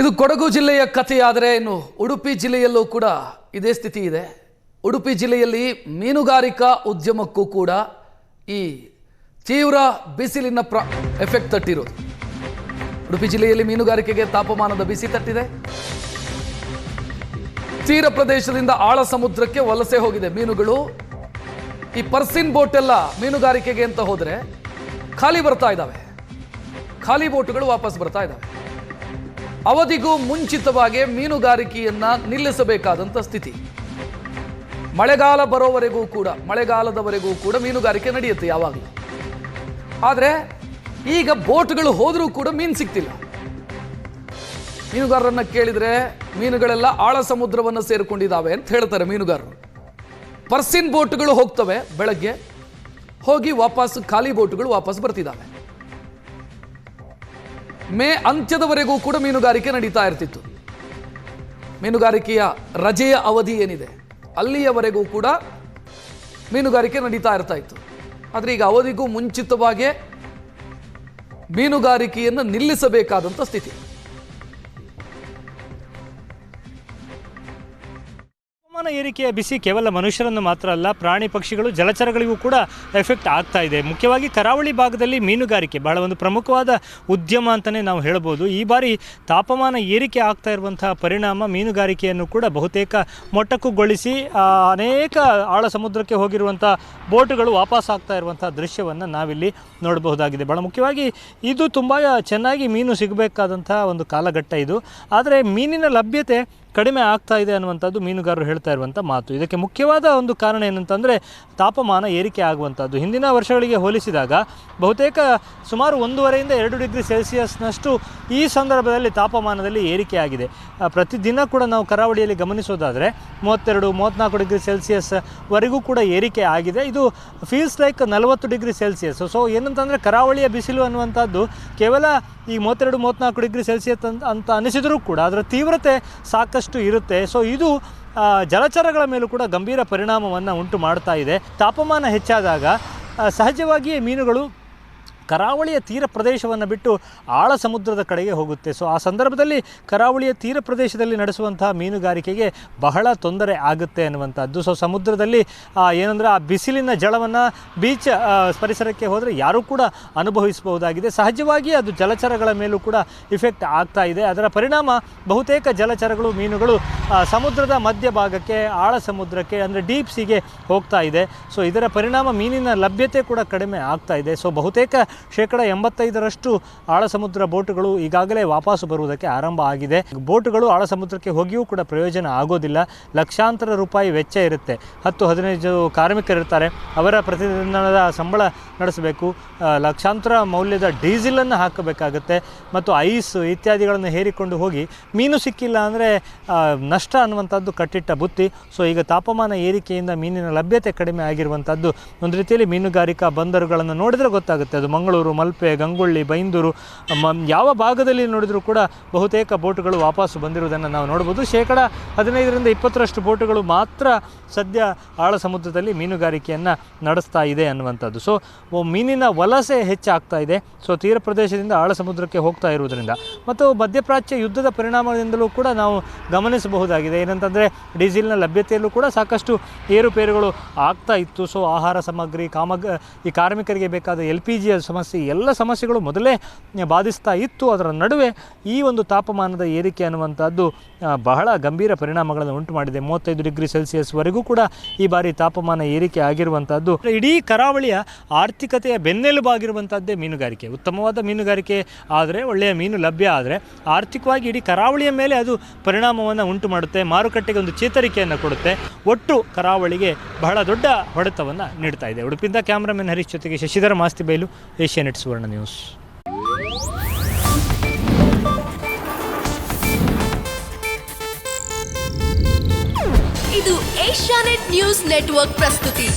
ಇದು ಕೊಡಗು ಜಿಲ್ಲೆಯ ಕಥೆಯಾದರೆ ಇನ್ನು ಉಡುಪಿ ಜಿಲ್ಲೆಯಲ್ಲೂ ಕೂಡ ಇದೇ ಸ್ಥಿತಿ ಇದೆ. ಉಡುಪಿ ಜಿಲ್ಲೆಯಲ್ಲಿ ಮೀನುಗಾರಿಕಾ ಉದ್ಯಮಕ್ಕೂ ಕೂಡ ಈ ತೀವ್ರ ಬಿಸಿಲಿನ ಎಫೆಕ್ಟ್ ತಟ್ಟಿರೋದು. ಉಡುಪಿ ಜಿಲ್ಲೆಯಲ್ಲಿ ಮೀನುಗಾರಿಕೆಗೆ ತಾಪಮಾನದ ಬಿಸಿ ತಟ್ಟಿದೆ. ತೀರ ಪ್ರದೇಶದಿಂದ ಆಳ ಸಮುದ್ರಕ್ಕೆ ವಲಸೆ ಹೋಗಿದೆ ಮೀನುಗಳು. ಈ ಪರ್ಸಿನ್ ಬೋಟ್ ಎಲ್ಲ ಮೀನುಗಾರಿಕೆಗೆ ಅಂತ ಹೋದರೆ ಖಾಲಿ ಬರ್ತಾ ಇದ್ದಾವೆ. ಖಾಲಿ ಬೋಟುಗಳು ವಾಪಸ್ ಬರ್ತಾ ಇದ್ದಾವೆ. ಅವಧಿಗೂ ಮುಂಚಿತವಾಗಿ ಮೀನುಗಾರಿಕೆಯನ್ನ ನಿಲ್ಲಿಸಬೇಕಾದಂಥ ಸ್ಥಿತಿ. ಮಳೆಗಾಲ ಬರೋವರೆಗೂ ಕೂಡ ಮಳೆಗಾಲದವರೆಗೂ ಕೂಡ ಮೀನುಗಾರಿಕೆ ನಡೆಯುತ್ತೆ ಯಾವಾಗಲೂ. ಆದರೆ ಈಗ ಬೋಟ್ಗಳು ಹೋದರೂ ಕೂಡ ಮೀನು ಸಿಗ್ತಿಲ್ಲ. ಮೀನುಗಾರರನ್ನ ಕೇಳಿದರೆ ಮೀನುಗಳೆಲ್ಲ ಆಳ ಸಮುದ್ರವನ್ನು ಸೇರಿಕೊಂಡಿದ್ದಾವೆ ಅಂತ ಹೇಳ್ತಾರೆ ಮೀನುಗಾರರು. ಪರ್ಸಿನ್ ಬೋಟ್ಗಳು ಹೋಗ್ತವೆ, ಬೆಳಗ್ಗೆ ಹೋಗಿ ವಾಪಸ್ ಖಾಲಿ ಬೋಟ್ಗಳು ವಾಪಸ್ ಬರ್ತಿದ್ದಾವೆ. ಮೇ ಅಂತ್ಯದವರೆಗೂ ಕೂಡ ಮೀನುಗಾರಿಕೆ ನಡೀತಾ ಇರ್ತಿತ್ತು. ಮೀನುಗಾರಿಕೆಯ ರಜೆಯ ಅವಧಿ ಏನಿದೆ ಅಲ್ಲಿಯವರೆಗೂ ಕೂಡ ಮೀನುಗಾರಿಕೆ ನಡೀತಾ ಇರ್ತಾ ಇತ್ತು. ಆದರೆ ಈಗ ಅವಧಿಗೂ ಮುಂಚಿತವಾಗಿ ಮೀನುಗಾರಿಕೆಯನ್ನು ನಿಲ್ಲಿಸಬೇಕಾದಂಥ ಸ್ಥಿತಿ. ತಾಪಮಾನ ಏರಿಕೆಯ ಬಿಸಿ ಕೇವಲ ಮನುಷ್ಯರನ್ನು ಮಾತ್ರ ಅಲ್ಲ, ಪ್ರಾಣಿ ಪಕ್ಷಿಗಳು ಜಲಚರಗಳಿಗೂ ಕೂಡ ಎಫೆಕ್ಟ್ ಆಗ್ತಾ ಇದೆ. ಮುಖ್ಯವಾಗಿ ಕರಾವಳಿ ಭಾಗದಲ್ಲಿ ಮೀನುಗಾರಿಕೆ ಬಹಳ ಒಂದು ಪ್ರಮುಖವಾದ ಉದ್ಯಮ ಅಂತಲೇ ನಾವು ಹೇಳ್ಬೋದು. ಈ ಬಾರಿ ತಾಪಮಾನ ಏರಿಕೆ ಆಗ್ತಾ ಇರುವಂತಹ ಪರಿಣಾಮ ಮೀನುಗಾರಿಕೆಯನ್ನು ಕೂಡ ಬಹುತೇಕ ಮೊಟಕುಗೊಳಿಸಿ ಅನೇಕ ಆಳ ಸಮುದ್ರಕ್ಕೆ ಹೋಗಿರುವಂಥ ಬೋಟುಗಳು ವಾಪಸ್ ಆಗ್ತಾ ಇರುವಂಥ ದೃಶ್ಯವನ್ನು ನಾವಿಲ್ಲಿ ನೋಡಬಹುದಾಗಿದೆ. ಬಹಳ ಮುಖ್ಯವಾಗಿ ಇದು ತುಂಬ ಚೆನ್ನಾಗಿ ಮೀನು ಸಿಗಬೇಕಾದಂಥ ಒಂದು ಕಾಲಘಟ್ಟ ಇದು. ಆದರೆ ಮೀನಿನ ಲಭ್ಯತೆ ಕಡಿಮೆ ಆಗ್ತಾ ಇದೆ ಅನ್ನುವಂಥದ್ದು ಮೀನುಗಾರರು ಹೇಳ್ತಾ ಇರುವಂಥ ಮಾತು. ಇದಕ್ಕೆ ಮುಖ್ಯವಾದ ಒಂದು ಕಾರಣ ಏನಂತಂದರೆ ತಾಪಮಾನ ಏರಿಕೆ ಆಗುವಂಥದ್ದು. ಹಿಂದಿನ ವರ್ಷಗಳಿಗೆ ಹೋಲಿಸಿದಾಗ ಬಹುತೇಕ ಸುಮಾರು 1.5 2 ಡಿಗ್ರಿ ಸೆಲ್ಸಿಯಸ್ನಷ್ಟು ಈ ಸಂದರ್ಭದಲ್ಲಿ ತಾಪಮಾನದಲ್ಲಿ ಏರಿಕೆ ಆಗಿದೆ. ಪ್ರತಿದಿನ ಕೂಡ ನಾವು ಕರಾವಳಿಯಲ್ಲಿ ಗಮನಿಸೋದಾದರೆ 32 34 ಡಿಗ್ರಿ ಸೆಲ್ಸಿಯಸ್ವರೆಗೂ ಕೂಡ ಏರಿಕೆ ಆಗಿದೆ. ಇದು feels like 40 degree Celsius. So ಏನಂತಂದರೆ ಕರಾವಳಿಯ ಬಿಸಿಲು ಅನ್ನುವಂಥದ್ದು ಕೇವಲ ಈ 32 34 ಡಿಗ್ರಿ ಸೆಲ್ಸಿಯಸ್ ಅಂತ ಅನಿಸಿದರೂ ಕೂಡ ಅದರ ತೀವ್ರತೆ ಸಾಕಷ್ಟು ಇರುತ್ತೆ. ಸೊ ಇದು ಜಲಚರಗಳ ಮೇಲೂ ಕೂಡ ಗಂಭೀರ ಪರಿಣಾಮವನ್ನು ಉಂಟು ಮಾಡ್ತಾ ಇದೆ. ತಾಪಮಾನ ಹೆಚ್ಚಾದಾಗ ಸಹಜವಾಗಿಯೇ ಮೀನುಗಳು ಕರಾವಳಿಯ ತೀರ ಪ್ರದೇಶವನ್ನು ಬಿಟ್ಟು ಆಳ ಸಮುದ್ರದ ಕಡೆಗೆ ಹೋಗುತ್ತೆ. ಸೊ ಆ ಸಂದರ್ಭದಲ್ಲಿ ಕರಾವಳಿಯ ತೀರ ಪ್ರದೇಶದಲ್ಲಿ ನಡೆಸುವಂತಹ ಮೀನುಗಾರಿಕೆಗೆ ಬಹಳ ತೊಂದರೆ ಆಗುತ್ತೆ ಅನ್ನುವಂಥದ್ದು. ಸೊ ಸಮುದ್ರದಲ್ಲಿ ಏನಂದರೆ ಆ ಬಿಸಿಲಿನ ಜಳವನ್ನು ಬೀಚ್ ಪರಿಸರಕ್ಕೆ ಹೋದರೆ ಯಾರೂ ಕೂಡ ಅನುಭವಿಸಬಹುದಾಗಿದೆ. ಸಹಜವಾಗಿ ಅದು ಜಲಚರಗಳ ಮೇಲೂ ಕೂಡ ಇಫೆಕ್ಟ್ ಆಗ್ತಾ ಇದೆ. ಅದರ ಪರಿಣಾಮ ಬಹುತೇಕ ಜಲಚರಗಳು ಮೀನುಗಳು ಸಮುದ್ರದ ಮಧ್ಯಭಾಗಕ್ಕೆ ಆಳ ಸಮುದ್ರಕ್ಕೆ ಅಂದರೆ ಡೀಪ್ ಸೀಗೆ ಹೋಗ್ತಾ ಇದೆ. ಸೊ ಇದರ ಪರಿಣಾಮ ಮೀನಿನ ಲಭ್ಯತೆ ಕೂಡ ಕಡಿಮೆ ಆಗ್ತಾ ಇದೆ. ಸೊ ಬಹುತೇಕ 85% ಆಳ ಸಮುದ್ರ ಬೋಟುಗಳು ಈಗಾಗಲೇ ವಾಪಸ್ಸು ಬರುವುದಕ್ಕೆ ಆರಂಭ ಆಗಿದೆ. ಬೋಟುಗಳು ಆಳ ಸಮುದ್ರಕ್ಕೆ ಹೋಗಿಯೂ ಕೂಡ ಪ್ರಯೋಜನ ಆಗೋದಿಲ್ಲ. ಲಕ್ಷಾಂತರ ರೂಪಾಯಿ ವೆಚ್ಚ ಇರುತ್ತೆ. 10-15 ಕಾರ್ಮಿಕರಿರ್ತಾರೆ, ಅವರ ಪ್ರತಿದಿನದ ಸಂಬಳ ನಡೆಸಬೇಕು, ಲಕ್ಷಾಂತರ ಮೌಲ್ಯದ ಡೀಸೆಲನ್ನು ಹಾಕಬೇಕಾಗುತ್ತೆ ಮತ್ತು ಐಸ್ ಇತ್ಯಾದಿಗಳನ್ನು ಹೇರಿಕೊಂಡು ಹೋಗಿ ಮೀನು ಸಿಕ್ಕಿಲ್ಲ ಅಂದರೆ ನಷ್ಟ ಅನ್ನುವಂಥದ್ದು ಕಟ್ಟಿಟ್ಟ ಬುತ್ತಿ. ಸೊ ಈಗ ತಾಪಮಾನ ಏರಿಕೆಯಿಂದ ಮೀನಿನ ಲಭ್ಯತೆ ಕಡಿಮೆ ಆಗಿರುವಂಥದ್ದು ಒಂದು ರೀತಿಯಲ್ಲಿ ಮೀನುಗಾರಿಕಾ ಬಂದರುಗಳನ್ನು ನೋಡಿದರೆ ಗೊತ್ತಾಗುತ್ತೆ. ಅದು ಮಂಗಳೂರು, ಮಲ್ಪೆ, ಗಂಗೊಳ್ಳಿ, ಬೈಂದೂರು ಯಾವ ಭಾಗದಲ್ಲಿ ನೋಡಿದರೂ ಕೂಡ ಬಹುತೇಕ ಬೋಟುಗಳು ವಾಪಸ್ಸು ಬಂದಿರುವುದನ್ನು ನಾವು ನೋಡ್ಬೋದು. 15-20% ಬೋಟುಗಳು ಮಾತ್ರ ಸದ್ಯ ಆಳ ಸಮುದ್ರದಲ್ಲಿ ಮೀನುಗಾರಿಕೆಯನ್ನು ನಡೆಸ್ತಾ ಇದೆ ಅನ್ನುವಂಥದ್ದು. ಸೊ ಮೀನಿನ ವಲಸೆ ಹೆಚ್ಚಾಗ್ತಾ ಇದೆ. ಸೊ ತೀರ ಪ್ರದೇಶದಿಂದ ಆಳ ಸಮುದ್ರಕ್ಕೆ ಹೋಗ್ತಾ ಇರುವುದರಿಂದ ಮತ್ತು ಮಧ್ಯಪ್ರಾಚ್ಯ ಯುದ್ಧದ ಪರಿಣಾಮದಿಂದಲೂ ಕೂಡ ನಾವು ಗಮನಿಸಬಹುದಾಗಿದೆ. ಏನಂತಂದರೆ ಡೀಸೆಲ್ನ ಲಭ್ಯತೆಯಲ್ಲೂ ಕೂಡ ಸಾಕಷ್ಟು ಏರುಪೇರುಗಳು ಆಗ್ತಾ ಇತ್ತು. ಸೊ ಆಹಾರ ಸಾಮಗ್ರಿ, ಈ ಕಾರ್ಮಿಕರಿಗೆ ಬೇಕಾದ LPG ಸಮಸ್ಯೆ, ಎಲ್ಲ ಸಮಸ್ಯೆಗಳು ಮೊದಲೇ ಬಾಧಿಸ್ತಾ ಇತ್ತು. ಅದರ ನಡುವೆ ಈ ಒಂದು ತಾಪಮಾನದ ಏರಿಕೆ ಅನ್ನುವಂಥದ್ದು ಬಹಳ ಗಂಭೀರ ಪರಿಣಾಮಗಳನ್ನು ಉಂಟು ಮಾಡಿದೆ. 35 ಡಿಗ್ರಿ ಸೆಲ್ಸಿಯಸ್ವರೆಗೂ ಕೂಡ ಈ ಬಾರಿ ತಾಪಮಾನ ಏರಿಕೆ ಆಗಿರುವಂಥದ್ದು. ಇಡೀ ಕರಾವಳಿಯ ಆರ್ಥಿಕತೆಯ ಬೆನ್ನೆಲುಬಾಗಿರುವಂಥದ್ದೇ ಮೀನುಗಾರಿಕೆ. ಉತ್ತಮವಾದ ಮೀನುಗಾರಿಕೆ ಆದರೆ, ಒಳ್ಳೆಯ ಮೀನು ಲಭ್ಯ ಆದರೆ ಆರ್ಥಿಕವಾಗಿ ಇಡೀ ಕರಾವಳಿಯ ಮೇಲೆ ಅದು ಪರಿಣಾಮವನ್ನು ಉಂಟು ಮಾಡುತ್ತೆ, ಮಾರುಕಟ್ಟೆಗೆ ಒಂದು ಚೇತರಿಕೆಯನ್ನು ಕೊಡುತ್ತೆ, ಒಟ್ಟು ಕರಾವಳಿಗೆ ಬಹಳ ದೊಡ್ಡ ಹೊಡೆತವನ್ನು ನೀಡ್ತಾ ಇದೆ. ಉಡುಪಿಯಿಂದ ಕ್ಯಾಮ್ರಾಮನ್ ಹರೀಶ್ ಜೊತೆಗೆ ಶಶಿಧರ ಮಾಸ್ತಿಬೈಲು, ಏಷ್ಯಾನೆಟ್ ಸುವರ್ಣ ನ್ಯೂಸ್. ಇದು ಏಷ್ಯಾನೆಟ್ ನ್ಯೂಸ್ ನೆಟ್ವರ್ಕ್ ಪ್ರಸ್ತುತಿ.